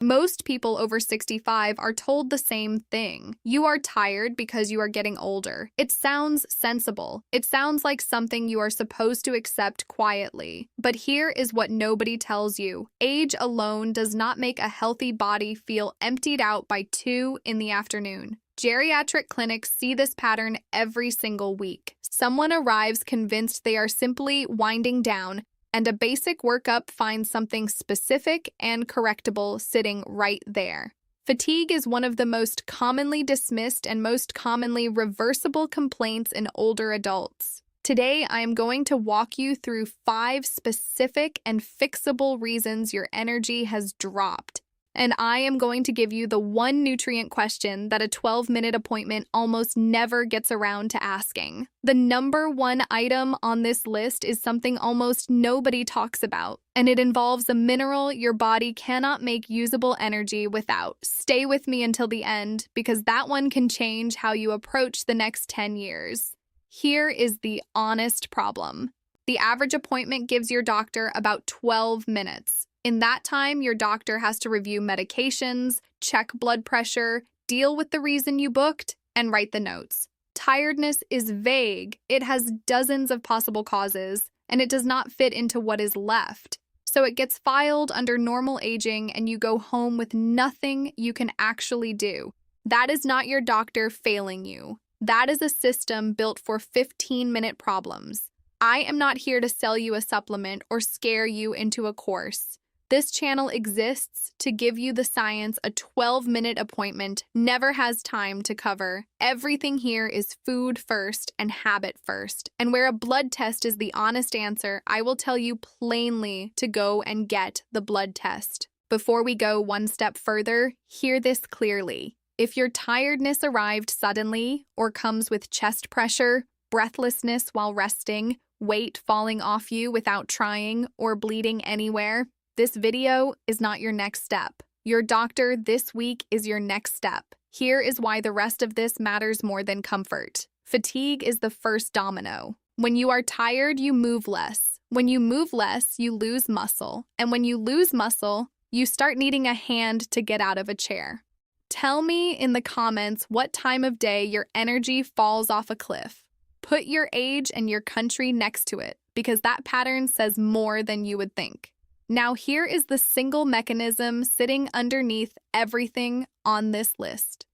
Most people over 65 are told the same thing. You are tired because you are getting older. It sounds sensible. It sounds like something you are supposed to accept quietly. But here is what nobody tells you. Age alone does not make a healthy body feel emptied out by 2 in the afternoon. Geriatric clinics see this pattern every single week. Someone arrives convinced they are simply winding down, and a basic workup finds something specific and correctable sitting right there. Fatigue is one of the most commonly dismissed and most commonly reversible complaints in older adults. Today, I am going to walk you through 5 specific and fixable reasons your energy has dropped. And I am going to give you the one nutrient question that a 12-minute appointment almost never gets around to asking. The number 1 item on this list is something almost nobody talks about, and it involves a mineral your body cannot make usable energy without. Stay with me until the end, because that one can change how you approach the next 10 years. Here is the honest problem. The average appointment gives your doctor about 12 minutes. In that time, your doctor has to review medications, check blood pressure, deal with the reason you booked, and write the notes. Tiredness is vague. It has dozens of possible causes, and it does not fit into what is left. So it gets filed under normal aging, and you go home with nothing you can actually do. That is not your doctor failing you. That is a system built for 15-minute problems. I am not here to sell you a supplement or scare you into a course. This channel exists to give you the science a 12-minute appointment never has time to cover. Everything here is food first and habit first. And where a blood test is the honest answer, I will tell you plainly to go and get the blood test. Before we go one step further, hear this clearly. If your tiredness arrived suddenly or comes with chest pressure, breathlessness while resting, weight falling off you without trying, or bleeding anywhere, this video is not your next step. Your doctor this week is your next step. Here is why the rest of this matters more than comfort. Fatigue is the first domino. When you are tired, you move less. When you move less, you lose muscle. And when you lose muscle, you start needing a hand to get out of a chair. Tell me in the comments what time of day your energy falls off a cliff. Put your age and your country next to it, because that pattern says more than you would think. Now here is the single mechanism sitting underneath everything on this list.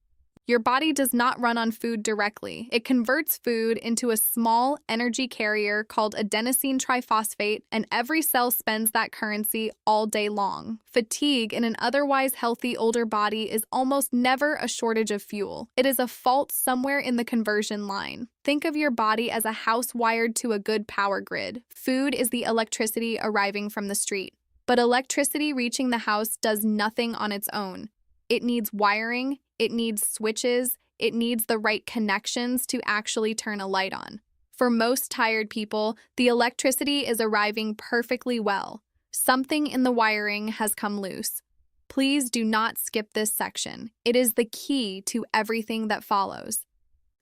Your body does not run on food directly. It converts food into a small energy carrier called adenosine triphosphate, and every cell spends that currency all day long. Fatigue in an otherwise healthy older body is almost never a shortage of fuel. It is a fault somewhere in the conversion line. Think of your body as a house wired to a good power grid. Food is the electricity arriving from the street. But electricity reaching the house does nothing on its own. It needs wiring, it needs switches, it needs the right connections to actually turn a light on. For most tired people, the electricity is arriving perfectly well. Something in the wiring has come loose. Please do not skip this section. It is the key to everything that follows.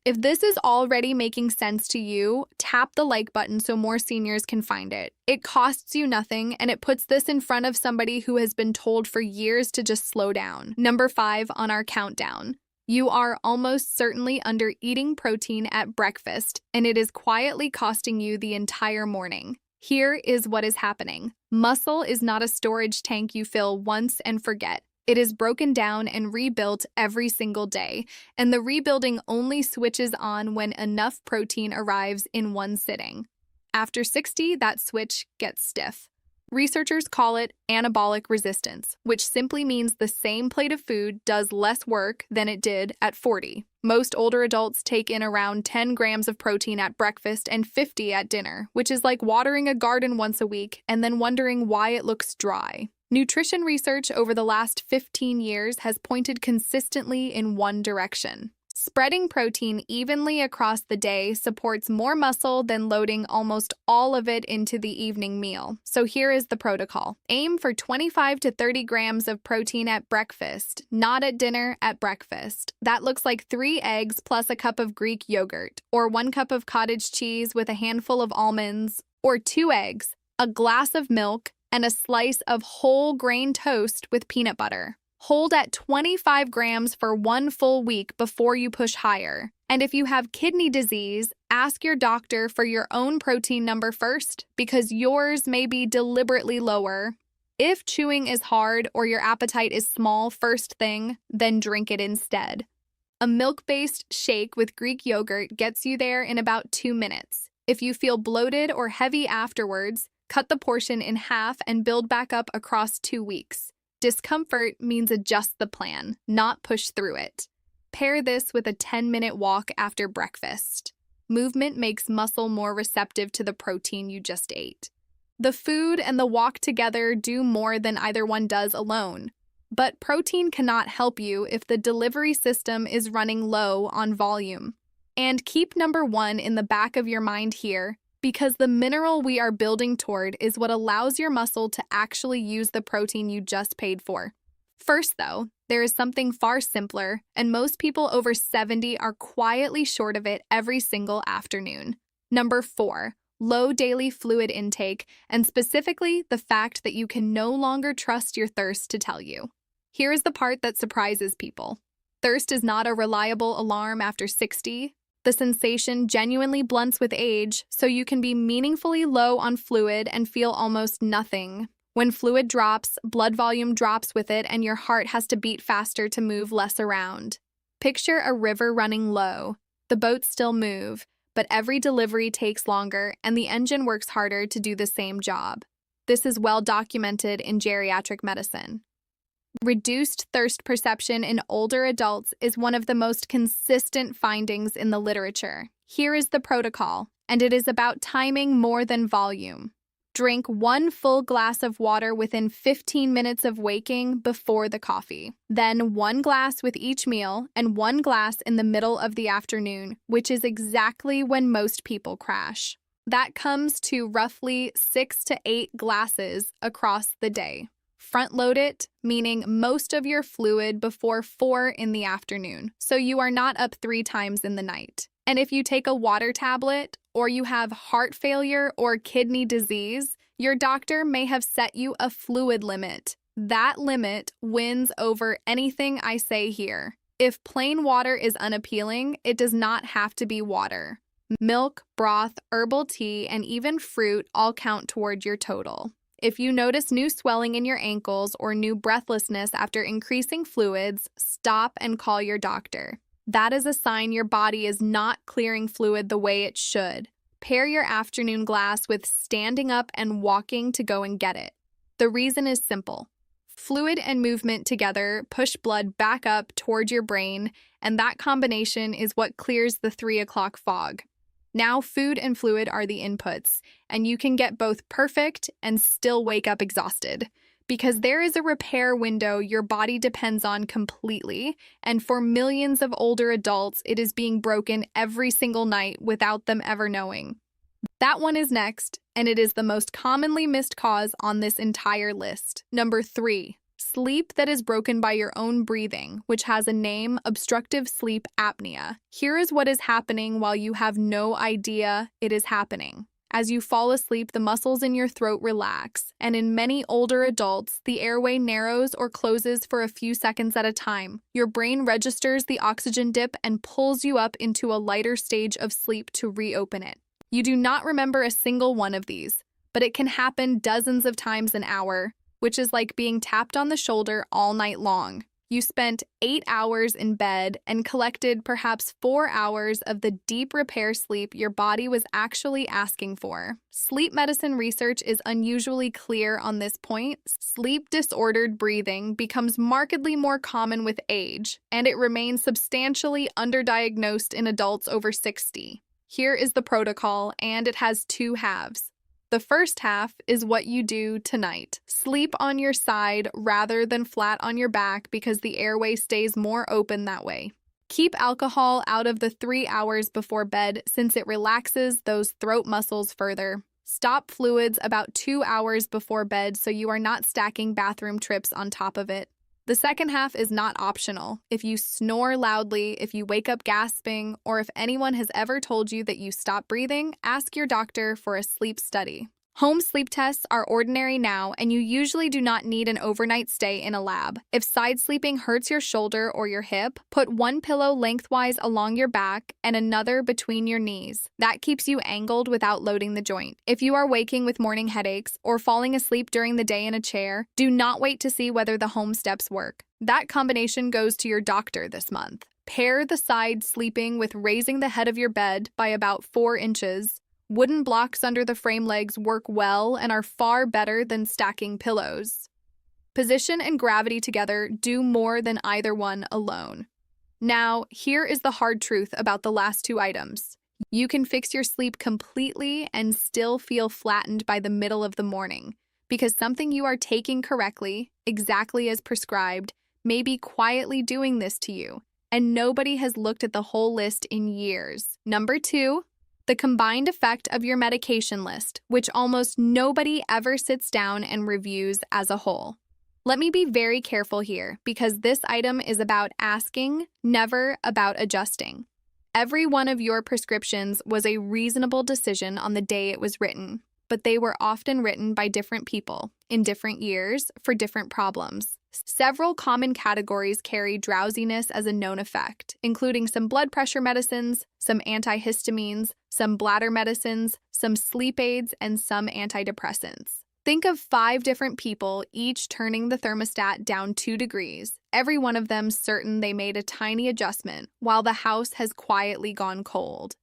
If this is already making sense to you, tap the like button so more seniors can find it. It costs you nothing, and it puts this in front of somebody who has been told for years to just slow down. Number 5 on our countdown. You are almost certainly under eating protein at breakfast, and it is quietly costing you the entire morning. Here is what is happening. Muscle is not a storage tank you fill once and forget. It is broken down and rebuilt every single day, and the rebuilding only switches on when enough protein arrives in one sitting. After 60, that switch gets stiff. Researchers call it anabolic resistance, which simply means the same plate of food does less work than it did at 40. Most older adults take in around 10 grams of protein at breakfast and 50 at dinner, which is like watering a garden once a week and then wondering why it looks dry. Nutrition research over the last 15 years has pointed consistently in one direction. Spreading protein evenly across the day supports more muscle than loading almost all of it into the evening meal. So here is the protocol. Aim for 25 to 30 grams of protein at breakfast, not at dinner, at breakfast. That looks like 3 eggs plus a cup of Greek yogurt, or 1 cup of cottage cheese with a handful of almonds, or 2 eggs, a glass of milk, and a slice of whole grain toast with peanut butter. Hold at 25 grams for 1 full week before you push higher. And if you have kidney disease, ask your doctor for your own protein number first, because yours may be deliberately lower. If chewing is hard or your appetite is small first thing, then drink it instead. A milk-based shake with Greek yogurt gets you there in about 2 minutes. If you feel bloated or heavy afterwards, cut the portion in half and build back up across 2 weeks. Discomfort means adjust the plan, not push through it. Pair this with a 10-minute walk after breakfast. Movement makes muscle more receptive to the protein you just ate. The food and the walk together do more than either one does alone. But protein cannot help you if the delivery system is running low on volume. And keep number 1 in the back of your mind here, because the mineral we are building toward is what allows your muscle to actually use the protein you just paid for. First, though, there is something far simpler, and most people over 70 are quietly short of it every single afternoon. Number 4, low daily fluid intake, and specifically the fact that you can no longer trust your thirst to tell you. Here is the part that surprises people. Thirst is not a reliable alarm after 60. The sensation genuinely blunts with age, so you can be meaningfully low on fluid and feel almost nothing. When fluid drops, blood volume drops with it, and your heart has to beat faster to move less around. Picture a river running low. The boats still move, but every delivery takes longer, and the engine works harder to do the same job. This is well documented in geriatric medicine. Reduced thirst perception in older adults is one of the most consistent findings in the literature. Here is the protocol, and it is about timing more than volume. Drink 1 full glass of water within 15 minutes of waking before the coffee. Then 1 glass with each meal and 1 glass in the middle of the afternoon, which is exactly when most people crash. That comes to roughly 6 to 8 glasses across the day. Front load it, meaning most of your fluid before 4 in the afternoon, so you are not up 3 times in the night. And if you take a water tablet, or you have heart failure or kidney disease, your doctor may have set you a fluid limit. That limit wins over anything I say here. If plain water is unappealing, it does not have to be water. Milk, broth, herbal tea, and even fruit all count toward your total. If you notice new swelling in your ankles or new breathlessness after increasing fluids, stop and call your doctor. That is a sign your body is not clearing fluid the way it should. Pair your afternoon glass with standing up and walking to go and get it. The reason is simple. Fluid and movement together push blood back up toward your brain, and that combination is what clears the 3 o'clock fog. Now food and fluid are the inputs, and you can get both perfect and still wake up exhausted. Because there is a repair window your body depends on completely, and for millions of older adults, it is being broken every single night without them ever knowing. That one is next, and it is the most commonly missed cause on this entire list. Number 3, sleep that is broken by your own breathing, which has a name: obstructive sleep apnea. Here is what is happening while you have no idea it is happening. As you fall asleep, the muscles in your throat relax, and in many older adults, the airway narrows or closes for a few seconds at a time. Your brain registers the oxygen dip and pulls you up into a lighter stage of sleep to reopen it. You do not remember a single one of these, but it can happen dozens of times an hour, which is like being tapped on the shoulder all night long. You spent 8 hours in bed and collected perhaps 4 hours of the deep repair sleep your body was actually asking for. Sleep medicine research is unusually clear on this point. Sleep-disordered breathing becomes markedly more common with age, and it remains substantially underdiagnosed in adults over 60. Here is the protocol, and it has 2 halves. The first half is what you do tonight. Sleep on your side rather than flat on your back because the airway stays more open that way. Keep alcohol out of the 3 hours before bed since it relaxes those throat muscles further. Stop fluids about 2 hours before bed so you are not stacking bathroom trips on top of it. The second half is not optional. If you snore loudly, if you wake up gasping, or if anyone has ever told you that you stop breathing, ask your doctor for a sleep study. Home sleep tests are ordinary now, and you usually do not need an overnight stay in a lab. If side sleeping hurts your shoulder or your hip, put one pillow lengthwise along your back and another between your knees. That keeps you angled without loading the joint. If you are waking with morning headaches or falling asleep during the day in a chair, do not wait to see whether the home steps work. That combination goes to your doctor this month. Pair the side sleeping with raising the head of your bed by about 4 inches. Wooden blocks under the frame legs work well and are far better than stacking pillows. Position and gravity together do more than either one alone. Now, here is the hard truth about the last 2 items. You can fix your sleep completely and still feel flattened by the middle of the morning, because something you are taking correctly, exactly as prescribed, may be quietly doing this to you, and nobody has looked at the whole list in years. Number 2. The combined effect of your medication list, which almost nobody ever sits down and reviews as a whole. Let me be very careful here, because this item is about asking, never about adjusting. Every one of your prescriptions was a reasonable decision on the day it was written, but they were often written by different people, in different years, for different problems. Several common categories carry drowsiness as a known effect, including some blood pressure medicines, some antihistamines, some bladder medicines, some sleep aids, and some antidepressants. Think of 5 different people, each turning the thermostat down 2 degrees, every one of them certain they made a tiny adjustment, while the house has quietly gone cold.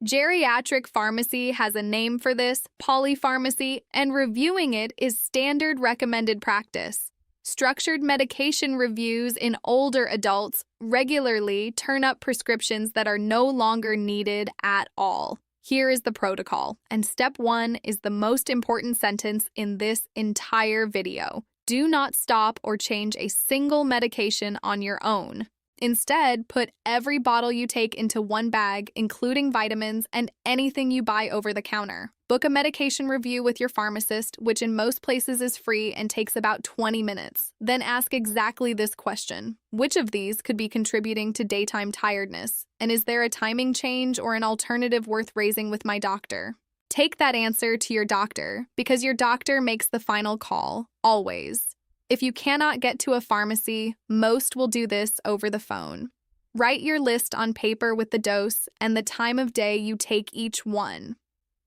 Geriatric pharmacy has a name for this, polypharmacy, and reviewing it is standard recommended practice. Structured medication reviews in older adults regularly turn up prescriptions that are no longer needed at all. Here is the protocol, and step 1 is the most important sentence in this entire video. Do not stop or change a single medication on your own. Instead, put every bottle you take into one bag, including vitamins and anything you buy over the counter. Book a medication review with your pharmacist, which in most places is free and takes about 20 minutes. Then ask exactly this question. Which of these could be contributing to daytime tiredness? And is there a timing change or an alternative worth raising with my doctor? Take that answer to your doctor, because your doctor makes the final call, always. If you cannot get to a pharmacy, most will do this over the phone. Write your list on paper with the dose and the time of day you take each one.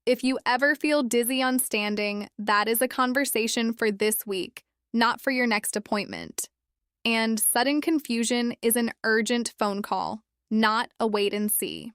If you ever feel dizzy on standing, that is a conversation for this week, not for your next appointment. And sudden confusion is an urgent phone call, not a wait and see.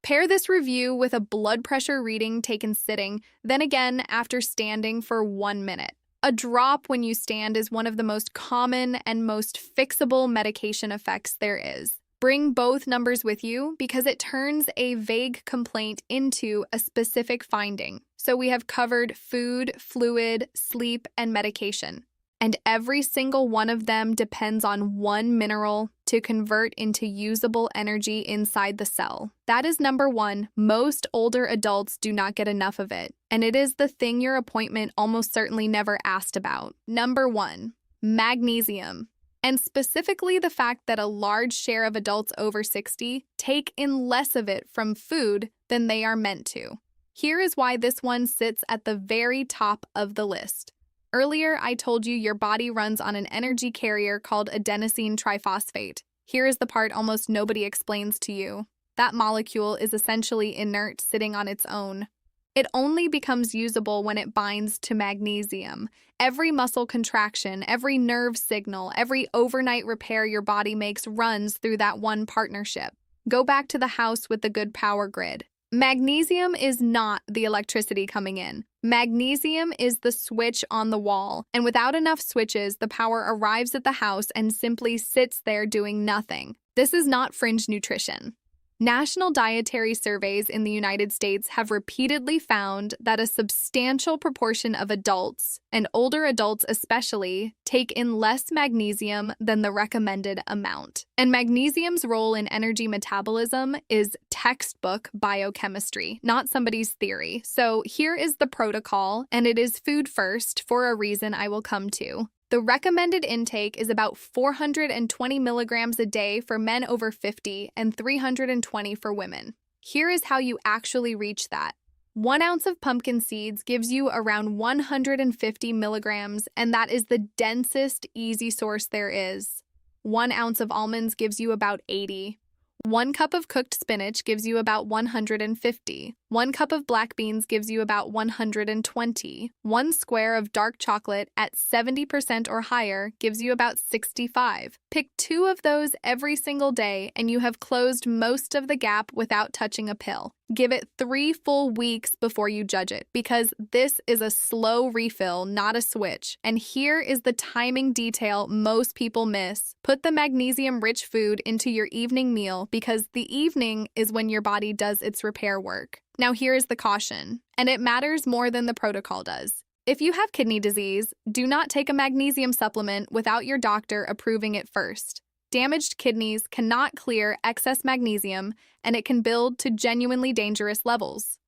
Pair this review with a blood pressure reading taken sitting, then again after standing for 1 minute. A drop when you stand is one of the most common and most fixable medication effects there is. Bring both numbers with you because it turns a vague complaint into a specific finding. So we have covered food, fluid, sleep, and medication. And every single one of them depends on one mineral to convert into usable energy inside the cell. That is number 1. Most older adults do not get enough of it, and it is the thing your appointment almost certainly never asked about. Number 1, magnesium. And specifically the fact that a large share of adults over 60 take in less of it from food than they are meant to. Here is why this one sits at the very top of the list. Earlier, I told you your body runs on an energy carrier called adenosine triphosphate. Here is the part almost nobody explains to you. That molecule is essentially inert, sitting on its own. It only becomes usable when it binds to magnesium. Every muscle contraction, every nerve signal, every overnight repair your body makes runs through that one partnership. Go back to the house with the good power grid. Magnesium is not the electricity coming in. Magnesium is the switch on the wall, and without enough switches, the power arrives at the house and simply sits there doing nothing. This is not fringe nutrition. National dietary surveys in the United States have repeatedly found that a substantial proportion of adults, and older adults especially, take in less magnesium than the recommended amount. And magnesium's role in energy metabolism is textbook biochemistry, not somebody's theory. So here is the protocol, and it is food first for a reason I will come to. The recommended intake is about 420 milligrams a day for men over 50 and 320 for women. Here is how you actually reach that. 1 ounce of pumpkin seeds gives you around 150 milligrams, and that is the densest, easy source there is. 1 ounce of almonds gives you about 80. 1 cup of cooked spinach gives you about 150. 1 cup of black beans gives you about 120. 1 square of dark chocolate at 70% or higher gives you about 65. Pick 2 of those every single day, and you have closed most of the gap without touching a pill. Give it 3 full weeks before you judge it, because this is a slow refill, not a switch. And here is the timing detail most people miss. Put the magnesium-rich food into your evening meal, because the evening is when your body does its repair work. Now here is the caution, and it matters more than the protocol does. If you have kidney disease, do not take a magnesium supplement without your doctor approving it first. Damaged kidneys cannot clear excess magnesium, and it can build to genuinely dangerous levels.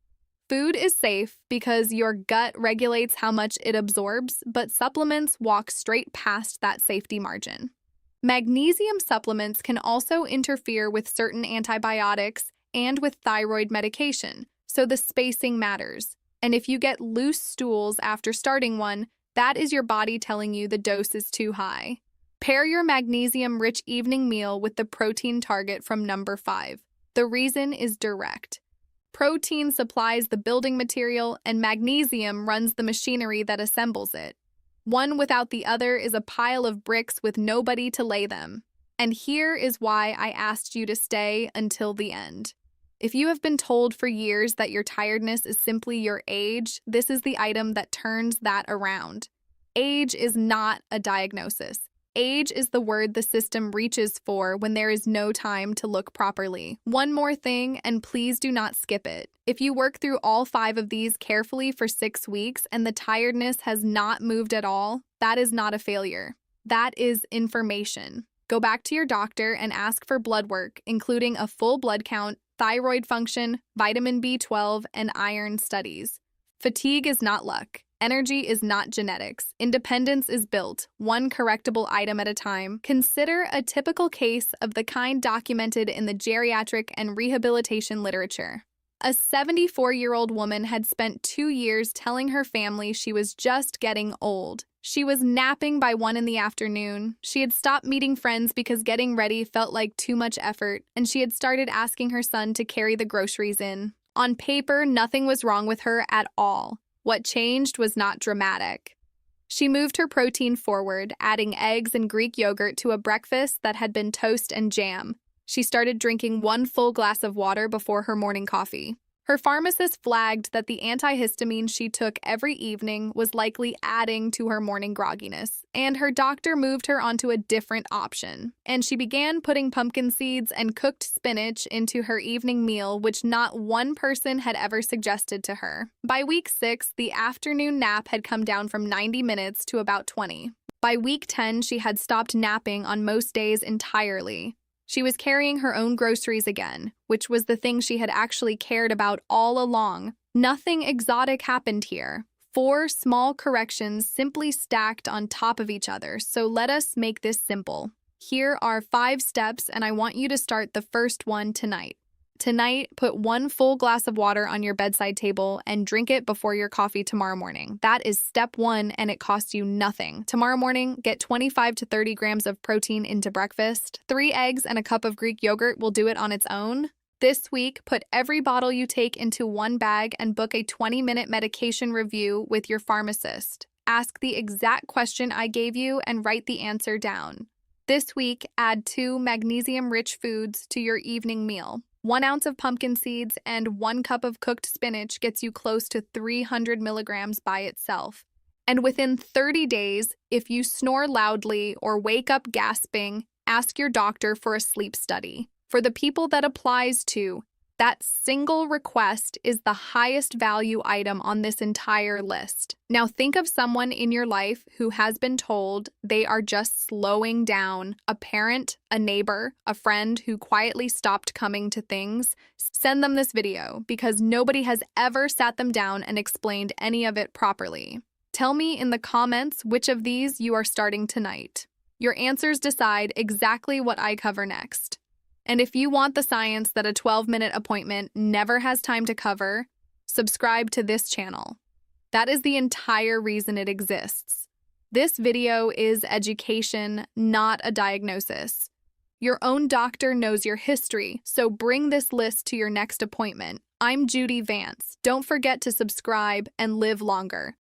Food is safe because your gut regulates how much it absorbs, but supplements walk straight past that safety margin. Magnesium supplements can also interfere with certain antibiotics and with thyroid medication, so the spacing matters. And if you get loose stools after starting one, that is your body telling you the dose is too high. Pair your magnesium-rich evening meal with the protein target from number 5. The reason is direct. Protein supplies the building material, and magnesium runs the machinery that assembles it. One without the other is a pile of bricks with nobody to lay them. And here is why I asked you to stay until the end. If you have been told for years that your tiredness is simply your age, this is the item that turns that around. Age is not a diagnosis. Age is the word the system reaches for when there is no time to look properly. One more thing, and please do not skip it. If you work through all 5 of these carefully for 6 weeks and the tiredness has not moved at all, that is not a failure. That is information. Go back to your doctor and ask for blood work, including a full blood count, thyroid function, vitamin B12, and iron studies. Fatigue is not luck. Energy is not genetics. Independence is built, one correctable item at a time. Consider a typical case of the kind documented in the geriatric and rehabilitation literature. A 74-year-old woman had spent 2 years telling her family she was just getting old. She was napping by 1 in the afternoon. She had stopped meeting friends because getting ready felt like too much effort, and she had started asking her son to carry the groceries in. On paper, nothing was wrong with her at all. What changed was not dramatic. She moved her protein forward, adding eggs and Greek yogurt to a breakfast that had been toast and jam. She started drinking 1 full glass of water before her morning coffee. Her pharmacist flagged that the antihistamine she took every evening was likely adding to her morning grogginess, and her doctor moved her onto a different option. And she began putting pumpkin seeds and cooked spinach into her evening meal, which not one person had ever suggested to her. By week 6, the afternoon nap had come down from 90 minutes to about 20. By week 10, she had stopped napping on most days entirely. She was carrying her own groceries again, which was the thing she had actually cared about all along. Nothing exotic happened here. 4 small corrections simply stacked on top of each other, so let us make this simple. Here are 5 steps, and I want you to start the first one tonight. Tonight, put 1 full glass of water on your bedside table and drink it before your coffee tomorrow morning. That is step 1, and it costs you nothing. Tomorrow morning, get 25 to 30 grams of protein into breakfast. 3 eggs and a cup of Greek yogurt will do it on its own. This week, put every bottle you take into 1 bag and book a 20-minute medication review with your pharmacist. Ask the exact question I gave you and write the answer down. This week, add 2 magnesium-rich foods to your evening meal. 1 ounce of pumpkin seeds and 1 cup of cooked spinach gets you close to 300 milligrams by itself. And within 30 days, if you snore loudly or wake up gasping, ask your doctor for a sleep study. For the people that applies to, that single request is the highest value item on this entire list. Now think of someone in your life who has been told they are just slowing down, a parent, a neighbor, a friend who quietly stopped coming to things. Send them this video because nobody has ever sat them down and explained any of it properly. Tell me in the comments which of these you are starting tonight. Your answers decide exactly what I cover next. And if you want the science that a 12-minute appointment never has time to cover, subscribe to this channel. That is the entire reason it exists. This video is education, not a diagnosis. Your own doctor knows your history, so bring this list to your next appointment. I'm Judy Vance. Don't forget to subscribe and live longer.